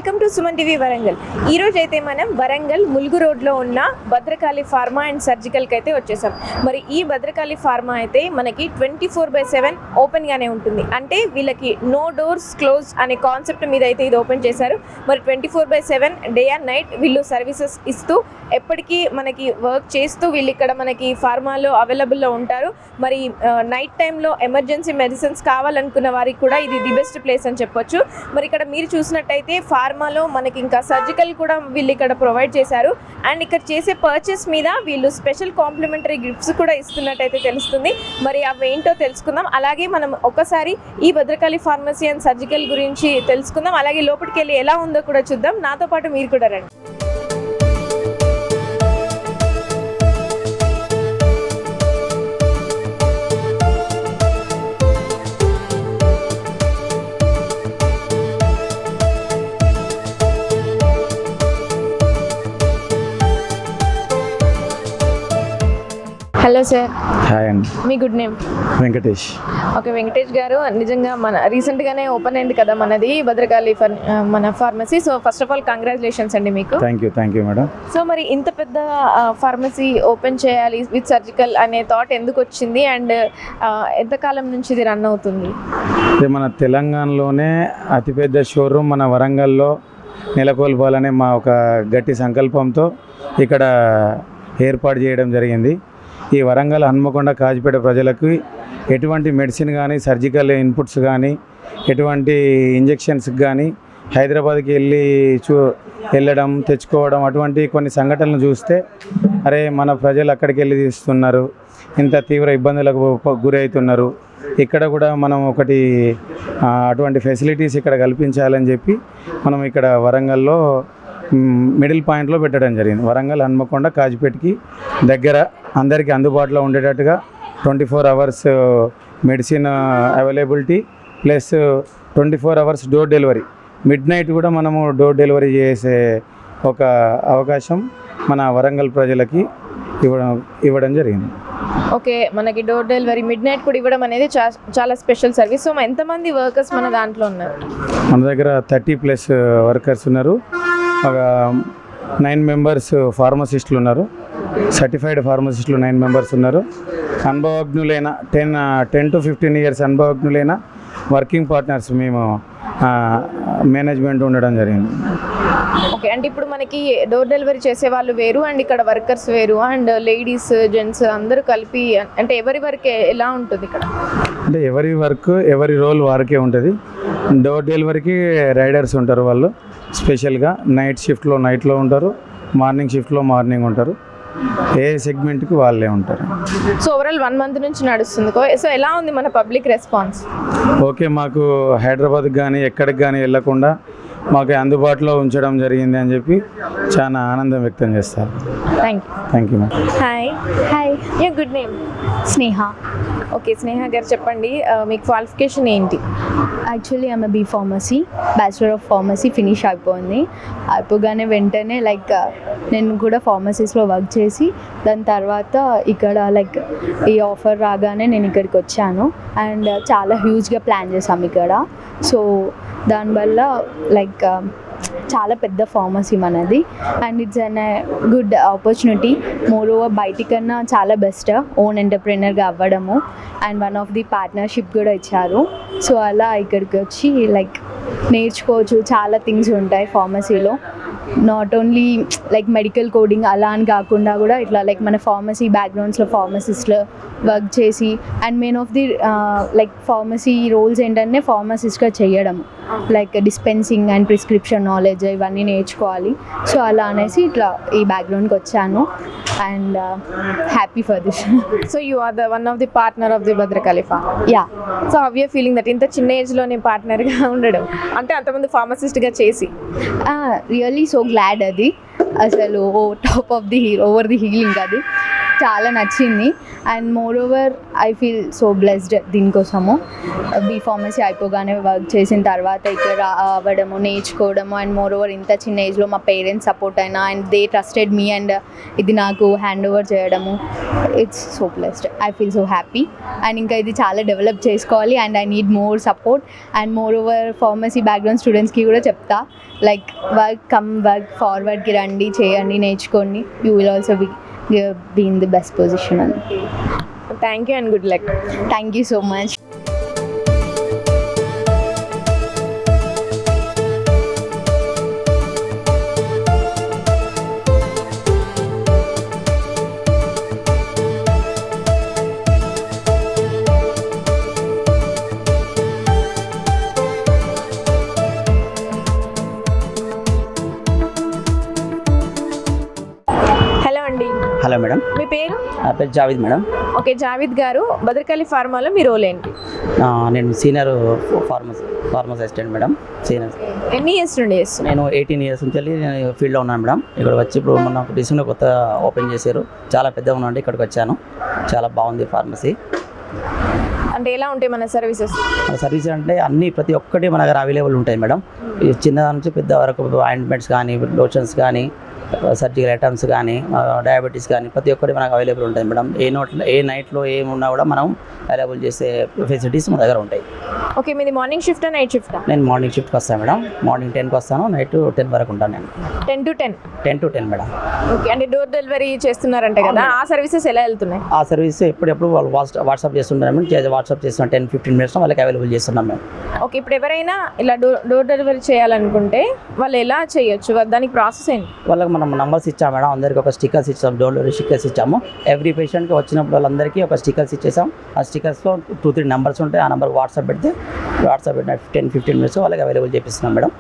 Welcome to Suman TV Warangal. ఈ రోజు అయితే మనం వరంగల్ ములుగు రోడ్లో ఉన్న భద్రకాళి ఫార్మా అండ్ సర్జికల్కి అయితే వచ్చేసాం. మరి ఈ భద్రకాళి ఫార్మా అయితే మనకి 24/7 ఓపెన్గానే ఉంటుంది. అంటే వీళ్ళకి నో డోర్స్ క్లోజ్ అనే కాన్సెప్ట్ మీద అయితే ఇది ఓపెన్ చేశారు. మరి 24/7 డే అండ్ నైట్ వీళ్ళు సర్వీసెస్ ఇస్తూ ఎప్పటికీ మనకి వర్క్ చేస్తూ వీళ్ళు ఇక్కడ మనకి ఫార్మాలో అవైలబుల్లో ఉంటారు. మరి నైట్ టైంలో ఎమర్జెన్సీ మెడిసిన్స్ కావాలనుకున్న వారికి కూడా ఇది ది బెస్ట్ ప్లేస్ అని చెప్పొచ్చు. మరి ఇక్కడ మీరు చూసినట్టయితే ఫార్మాలో మనకి ఇంకా సర్జికల్ కూడా వీళ్ళు ఇక్కడ ప్రొవైడ్ చేశారు. అండ్ ఇక్కడ చేసే పర్చేస్ మీద వీళ్ళు స్పెషల్ కాంప్లిమెంటరీ గిఫ్ట్స్ కూడా ఇస్తున్నట్టయితే తెలుస్తుంది. మరి అవి ఏంటో తెలుసుకుందాం. అలాగే మనం ఒకసారి ఈ భద్రకాళి ఫార్మసీ అండ్ సర్జికల్ గురించి తెలుసుకుందాం. అలాగే లోపలికి వెళ్ళి ఎలా ఉందో కూడా చూద్దాం. నాతో పాటు మీరు కూడా రండి. Hello sir. హాయ్ అండి. మీ good name? Venkatesh. Okay Venkatesh garu, నిజంగా మన రీసెంట్గానే ఓపెన్ అయింది కదా మనది భద్రకాళి మన pharmacy. So first of all congratulations అండి మీకు. Thank you madam. సో మరి ఇంత పెద్ద ఫార్మసీ ఓపెన్ చేయాలి విత్ సర్జికల్ అనే థాట్ ఎందుకు వచ్చింది అండ్ ఎంతకాలం నుంచి ఇది రన్ అవుతుంది? మన తెలంగాణలోనే అతిపెద్ద షోరూమ్ మన వరంగల్లో నెలకొల్పాలనే మా ఒక గట్టి సంకల్పంతో ఇక్కడ ఏర్పాటు చేయడం జరిగింది. ఈ వరంగల్ హన్మకొండ కాజిపేట ప్రజలకు ఎటువంటి మెడిసిన్ కానీ సర్జికల్ ఇన్పుట్స్ కానీ ఎటువంటి ఇంజెక్షన్స్ కానీ హైదరాబాద్కి వెళ్ళడం తెచ్చుకోవడం అటువంటి కొన్ని సంఘటనలు చూస్తే అరే మన ప్రజలు అక్కడికి వెళ్ళి తీస్తున్నారు, ఇంత తీవ్ర ఇబ్బందులకు గురవుతున్నారు, ఇక్కడ కూడా మనం ఒకటి అటువంటి ఫెసిలిటీస్ ఇక్కడ కల్పించాలని చెప్పి మనం ఇక్కడ వరంగల్లో మిడిల్ పాయింట్లో పెట్టడం జరిగింది. వరంగల్ హన్మకొండ కాజిపేటకి దగ్గర అందరికీ అందుబాటులో ఉండేటట్టుగా 24 hours medicine availability plus 24 hours door delivery, mid night కూడా మనము డోర్ డెలివరీ చేసే ఒక అవకాశం మన వరంగల్ ప్రజలకి ఇవ్వడం జరిగింది. ఓకే, మనకి డోర్ డెలివరీ మిడ్ నైట్ కూడా ఇవ్వడం అనేది చాలా స్పెషల్ సర్వీస్. సో ఎంతమంది వర్కర్స్ మన దాంట్లో ఉన్నారు? మన దగ్గర 30+ వర్కర్స్ ఉన్నారు. ఒక 9 members ఫార్మసిస్టులు ఉన్నారు. సర్టిఫైడ్ ఫార్మసిస్టులు 9 members ఉన్నారు. అనుభవజ్ఞులైన 10 to 15 years అనుభవజ్ఞులైన వర్కింగ్ పార్ట్నర్స్ మేము మేనేజ్మెంట్ ఉండడం జరిగింది. ఓకే, అంటే ఇప్పుడు మనకి డోర్ డెలివరీ చేసే వాళ్ళు వేరు అండ్ ఇక్కడ వర్కర్స్ వేరు అండ్ లేడీస్ జెంట్స్ అందరూ కలిపి, అంటే ఎవరి వర్క్ ఎలా ఉంటుంది ఇక్కడ? అంటే ఎవరి వర్క్ ఎవరి రోల్ వారికే ఉంటుంది. డోర్ డెలివరీకి రైడర్స్ ఉంటారు, వాళ్ళు స్పెషల్గా నైట్ షిఫ్ట్లో నైట్లో ఉంటారు, మార్నింగ్ షిఫ్ట్లో మార్నింగ్ ఉంటారు. ఏ సెగ్మెంట్కి వాళ్ళే ఉంటారు. సో ఓవరాల్ 1 month నుంచి నడుస్తుంది. సో ఎలా ఉంది మన పబ్లిక్ రెస్పాన్స్? ఓకే, మాకు హైదరాబాద్కి కానీ ఎక్కడికి కానీ వెళ్ళకుండా మాకు అందుబాటులో ఉంచడం జరిగింది అని చెప్పి చాలా ఆనందం వ్యక్తం చేస్తారు. Thank you ma'am. Hi, you good name? Sneha. Okay Sneha garu, చెప్పండి మీ క్వాలిఫికేషన్ ఏంటి? యాక్చువల్లీ ఆమె B pharmacy, bachelor of pharmacy finish అయిపోయింది. అయిపోగానే వెంటనే నేను కూడా ఫార్మసీస్లో వర్క్ చేసి దాని తర్వాత ఇక్కడ ఈ ఆఫర్ రాగానే నేను ఇక్కడికి వచ్చాను అండ్ చాలా హ్యూజ్గా ప్లాన్ చేసాం ఇక్కడ. సో దానివల్ల చాలా పెద్ద ఫార్మసీ మనది and it's an good opportunity. Moreover బయటికన్నా చాలా బెస్ట్ ఓన్ ఎంటర్ప్రెనర్గా అవ్వడము and one of the partnership కూడా ఇచ్చారు. సో అలా ఇక్కడికి వచ్చి నేర్చుకోవచ్చు, చాలా థింగ్స్ ఉంటాయి ఫార్మసీలో. నాట్ ఓన్లీ మెడికల్ కోడింగ్ అలా అని కాకుండా కూడా ఇట్లా మన ఫార్మసీ బ్యాక్గ్రౌండ్స్లో ఫార్మసిస్ట్లో వర్క్ చేసి and main of the pharmacy roles ఏంటంటే ఫార్మసిస్ట్గా చేయడం, డిస్పెన్సింగ్ అండ్ ప్రిస్క్రిప్షన్ నాలెడ్జ్ ఇవన్నీ నేర్చుకోవాలి. సో అలా అనేసి ఇట్లా ఈ బ్యాక్గ్రౌండ్కి వచ్చాను and happy for this. So you are the one of the partner of the Bhadrakali pharm. Yeah. So how you feeling that ఇంత చిన్న ఏజ్లోనే పార్ట్నర్గా ఉండడం, అంటే అంతమంది ఫార్మసిస్ట్గా చేసి? Really so glad. అది అసలు top of the over the healing. అది చాలా నచ్చింది. And moreover I feel so blessed దీనికోసము. బీ ఫార్మసీ అయిపోగానే వర్క్ చేసిన తర్వాత ఇక్కడ రావడము, నేర్చుకోవడము, అండ్ మోర్ ఓవర్ ఇంత చిన్న ఏజ్లో మా పేరెంట్స్ సపోర్ట్ అయినా and they trusted me and ఇది నాకు హ్యాండ్ ఓవర్ చేయడము, it's so blessed. I feel so happy. And ఇంకా ఇది చాలా డెవలప్ చేసుకోవాలి and I need more support. And moreover pharmacy background స్టూడెంట్స్కి కూడా చెప్తా, లైక్ వర్క్ ఫార్వర్డ్కి రండి, చేయండి, నేర్చుకోండి. You will also be in the best position. Thank you and good luck. Thank you so much. Hello madam, మీ పేరు? నా పేరు జావేద్ మేడం. ఓకే జావేద్ గారు, భద్రకాళి ఫార్మాలో మీ రోల్ ఏంటి? నేను senior pharmacy assistant madam. Senior ఎన్ని ఇయర్స్ నుండి చేస్తున్నారు? నేను 18 ఇయర్స్ నుంచి వెళ్ళి నేను ఫీల్డ్లో ఉన్నాను మేడం. ఇక్కడ వచ్చి ఇప్పుడు మొన్న రీసెంట్గా కొత్త ఓపెన్ చేశారు, చాలా పెద్దగా ఉన్నాండి. ఇక్కడికి వచ్చాను, చాలా బాగుంది ఫార్మసీ. అంటే ఎలా ఉంటాయి మన సర్వీసెస్? మన సర్వీస్ అంటే అన్నీ ప్రతి ఒక్కటి మన దగ్గర అవైలబుల్ ఉంటాయి మేడం. చిన్న నుంచి పెద్ద వరకు ఆయింట్మెంట్స్ కానీ, లోషన్స్ కానీ, సర్జికల్ ఐటమ్స్ కానీ, డయాబెటీస్ కానీ ప్రతి ఒక్కటి మనకు అవైలబుల్ ఉంటాయి మేడం. ఏ నైట్లో ఏమున్నా కూడా మనం అవైలబుల్ చేసే ఫెసిలిటీస్ మన దగ్గర ఉంటాయి. ఓకే, మీది మార్నింగ్ షిఫ్టా నైట్ షిఫ్టా? నేను మార్నింగ్ షిఫ్ట్కి వస్తాను మేడం. మార్నింగ్ 10కి వస్తాను, నైట్ 10 వరకు ఉంటాను నేను. 10 to 10? 10 to 10 madam. ఓకే, అంటే డోర్ డెలివరీ చేస్తున్నారంటే కదా, ఆ సర్వీసెస్ ఎలా వెళ్తున్నాయి? ఆ సర్వీస్ ఎప్పుడెప్పుడు వాళ్ళు వాట్సాప్ చేస్తుంటారు మేడం. వాట్సాప్ చేస్తున్నాం 10-15 మినిట్స్లో వాళ్ళకి అవైలబుల్ చేస్తున్నాం మేము. ఓకే, ఇప్పుడు ఎవరైనా ఇలా డోర్ డెలివరీ చేయాలనుకుంటే వాళ్ళు ఎలా చేయొచ్చు? దానికి ప్రాసెస్ ఏంటి? వాళ్ళకి మనం నంబర్స్ ఇచ్చాము మేడం. అందరికీ ఒక స్టిక్కర్స్ ఇచ్చాము, డోర్ డెలివరీ స్టిక్కర్స్ ఇచ్చాము. ఎవ్రీ పేషెంట్కి వచ్చినప్పుడు వాళ్ళందరికీ ఒక స్టిక్కర్స్ ఇచ్చేసాం. ఆ స్టిక్కర్స్లో 2-3 నెంబర్స్ ఉంటాయి. ఆ నెంబర్ వాట్సాప్ పెట్టిన 10-15 మినిట్స్ వాళ్ళకి అవైలబుల్ చేపిస్తున్నాం మేడం.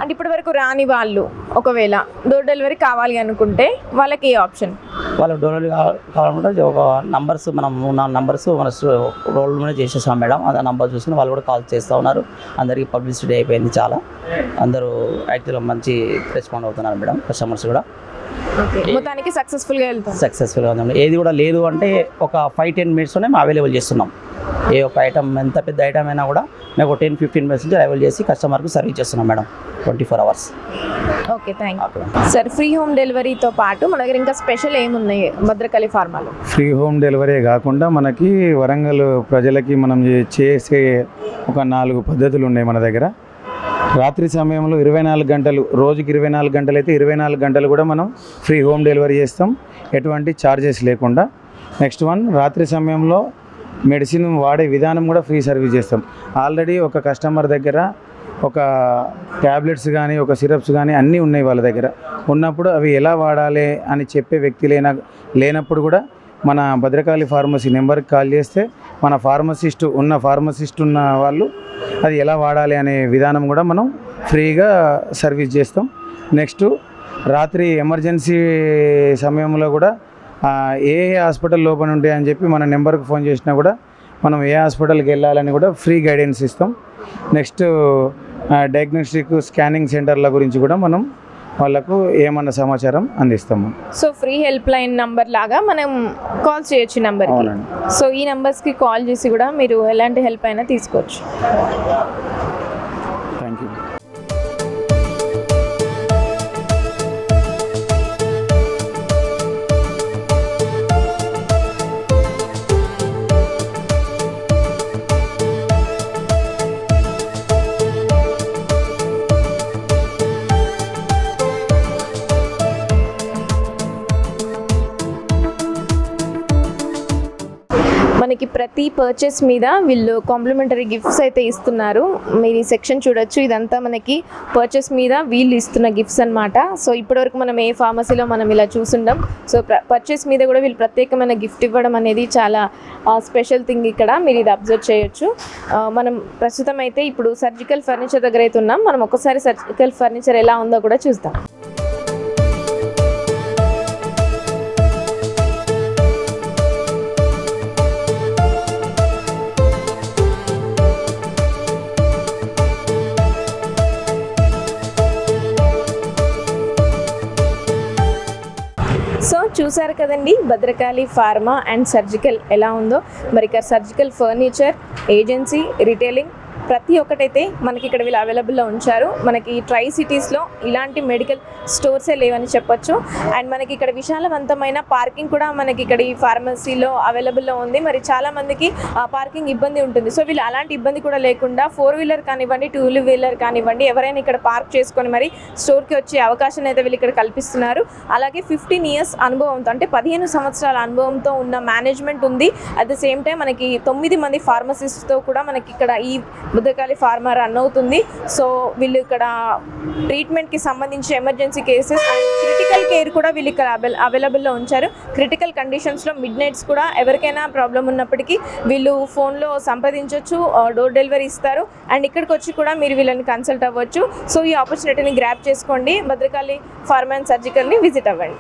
అంటే ఇప్పటి వరకు రాని వాళ్ళు ఒకవేళ డోర్ డెలివరీ కావాలి అనుకుంటే వాళ్ళకి ఏ ఆప్షన్? వాళ్ళకి డోర్ డెలివరీ కావాలనుకుంటే ఒక నంబర్స్ మనం 4 నంబర్స్ మన రోల్లోనే చేసేసాం మేడం. ఆ నంబర్ చూసుకుని వాళ్ళు కూడా కాల్ చేస్తూ ఉన్నారు. అందరికీ పబ్లిసిటీ అయిపోయింది చాలా. అందరూ యాక్చువల్గా మంచి రెస్పాండ్ అవుతున్నారు మేడం. కస్టమర్స్ కూడా మొత్తానికి సక్సెస్ఫుల్గా వెళ్తాం. సక్సెస్ఫుల్గా ఉంది. ఏది కూడా లేదు అంటే ఒక 5-10 మినిట్స్లోనే మేము అవైలబుల్ చేస్తున్నాం. ఏ ఒక ఐటమ్ ఎంత పెద్ద ఐటమ్ అయినా కూడా మేము 10-15 మినిట్స్ నుంచి అవైలబుల్ చేసి కస్టమర్కి సర్వీస్ చేస్తున్నాం madam 24 hours. Okay, thank you sir. Free home డెలివరీతో పాటు మన దగ్గర ఇంకా స్పెషల్ ఏమున్నాయి భద్రకాళి ఫార్మాలో? ఫ్రీ హోమ్ డెలివరీ కాకుండా మనకి వరంగల్ ప్రజలకి మనం చేసే ఒక 4 పద్ధతులు ఉన్నాయి మన దగ్గర. రాత్రి సమయంలో 24 గంటలు, రోజుకి 24 గంటలు అయితే 24 గంటలు కూడా మనం ఫ్రీ హోమ్ డెలివరీ చేస్తాం, ఎటువంటి ఛార్జెస్ లేకుండా. నెక్స్ట్ వన్, రాత్రి సమయంలో మెడిసిన్ వాడే విధానం కూడా ఫ్రీ సర్వీస్ చేస్తాం. ఆల్రెడీ ఒక కస్టమర్ దగ్గర ఒక ట్యాబ్లెట్స్ కానీ, ఒక సిరప్స్ కానీ అన్నీ ఉన్నాయి వాళ్ళ దగ్గర. ఉన్నప్పుడు అవి ఎలా వాడాలి అని చెప్పే వ్యక్తి లేనప్పుడు కూడా మన భద్రకాళి ఫార్మసీ నెంబర్కి కాల్ చేస్తే మన ఫార్మసిస్ట్ ఉన్న వాళ్ళు అది ఎలా వాడాలి అనే విధానం కూడా మనం ఫ్రీగా సర్వీస్ చేస్తాం. నెక్స్ట్, రాత్రి ఎమర్జెన్సీ సమయంలో కూడా ఏ హాస్పిటల్ లోపల ఉంటాయి అని చెప్పి మన నెంబర్కి ఫోన్ చేసినా కూడా మనం ఏ హాస్పిటల్కి వెళ్ళాలని కూడా ఫ్రీ గైడెన్స్ ఇస్తాం. నెక్స్ట్, డయాగ్నోస్టిక్ స్కానింగ్ సెంటర్ల గురించి కూడా మనం వాళ్ళకు ఏమన్నా సమాచారం అందిస్తాము. So free help line number లాగా మనం కాల్ చేయొచ్చు నెంబర్కి. సో ఈ నెంబర్స్కి కాల్ చేసి కూడా మీరు ఎలాంటి హెల్ప్ అయినా తీసుకోవచ్చు. Thank you. మనకి ప్రతి పర్చేస్ మీద వీళ్ళు కాంప్లిమెంటరీ గిఫ్ట్స్ అయితే ఇస్తున్నారు. మీరు ఈ సెక్షన్ చూడొచ్చు, ఇదంతా మనకి పర్చేస్ మీద వీళ్ళు ఇస్తున్న గిఫ్ట్స్ అన్నమాట. సో ఇప్పటివరకు మనం ఏ ఫార్మసీలో మనం ఇలా చూసుంటాం. సో పర్చేస్ మీద కూడా వీళ్ళు ప్రత్యేకమైన గిఫ్ట్ ఇవ్వడం అనేది చాలా స్పెషల్ థింగ్ ఇక్కడ. మీరు ఇది అబ్జర్వ్ చేయొచ్చు. మనం ప్రస్తుతం అయితే ఇప్పుడు సర్జికల్ ఫర్నిచర్ దగ్గర అయితే ఉన్నాం. మనం ఒకసారి సర్జికల్ ఫర్నిచర్ ఎలా ఉందో కూడా చూద్దాం. సో చూసారు కదండి భద్రకాళి ఫార్మా అండ్ సర్జికల్ ఎలా ఉందో. మరి ఇక్కడ సర్జికల్ ఫర్నిచర్, ఏజెన్సీ, రిటైలింగ్ ప్రతి ఒక్కటైతే మనకి ఇక్కడ వీళ్ళు అవైలబుల్లో ఉంచారు. మనకి ట్రై సిటీస్లో ఇలాంటి మెడికల్ స్టోర్సే లేవని చెప్పొచ్చు. అండ్ మనకి ఇక్కడ విశాలవంతమైన పార్కింగ్ కూడా మనకి ఇక్కడ ఈ ఫార్మసీలో అవైలబుల్లో ఉంది. మరి చాలామందికి పార్కింగ్ ఇబ్బంది ఉంటుంది. సో వీళ్ళు అలాంటి ఇబ్బంది కూడా లేకుండా 4-వీలర్ కానివ్వండి, 2-వీలర్ కానివ్వండి ఎవరైనా ఇక్కడ పార్క్ చేసుకొని మరి స్టోర్కి వచ్చే అవకాశాన్ని అయితే వీళ్ళు ఇక్కడ కల్పిస్తున్నారు. అలాగే 15 ఇయర్స్ అనుభవంతో, అంటే 15 సంవత్సరాల అనుభవంతో ఉన్న మేనేజ్మెంట్ ఉంది. అట్ ద సేమ్ టైం మనకి 9 మంది ఫార్మసిస్ట్తో కూడా మనకి ఇక్కడ ఈ భద్రకాళి ఫార్మా రన్ అవుతుంది. సో వీళ్ళు ఇక్కడ ట్రీట్మెంట్కి సంబంధించి emergency cases and critical care కూడా వీళ్ళు ఇక్కడ అవైలబుల్లో ఉంచారు. క్రిటికల్ కండిషన్స్లో మిడ్ నైట్స్ కూడా ఎవరికైనా ప్రాబ్లం ఉన్నప్పటికీ వీళ్ళు ఫోన్లో సంప్రదించవచ్చు, డోర్ డెలివరీ ఇస్తారు. అండ్ ఇక్కడికి వచ్చి కూడా మీరు వీళ్ళని కన్సల్ట్ అవ్వచ్చు. సో ఈ ఆపర్చునిటీని గ్రాప్ చేసుకోండి, భద్రకాళి ఫార్మా అండ్ సర్జికల్ని విజిట్ అవ్వండి.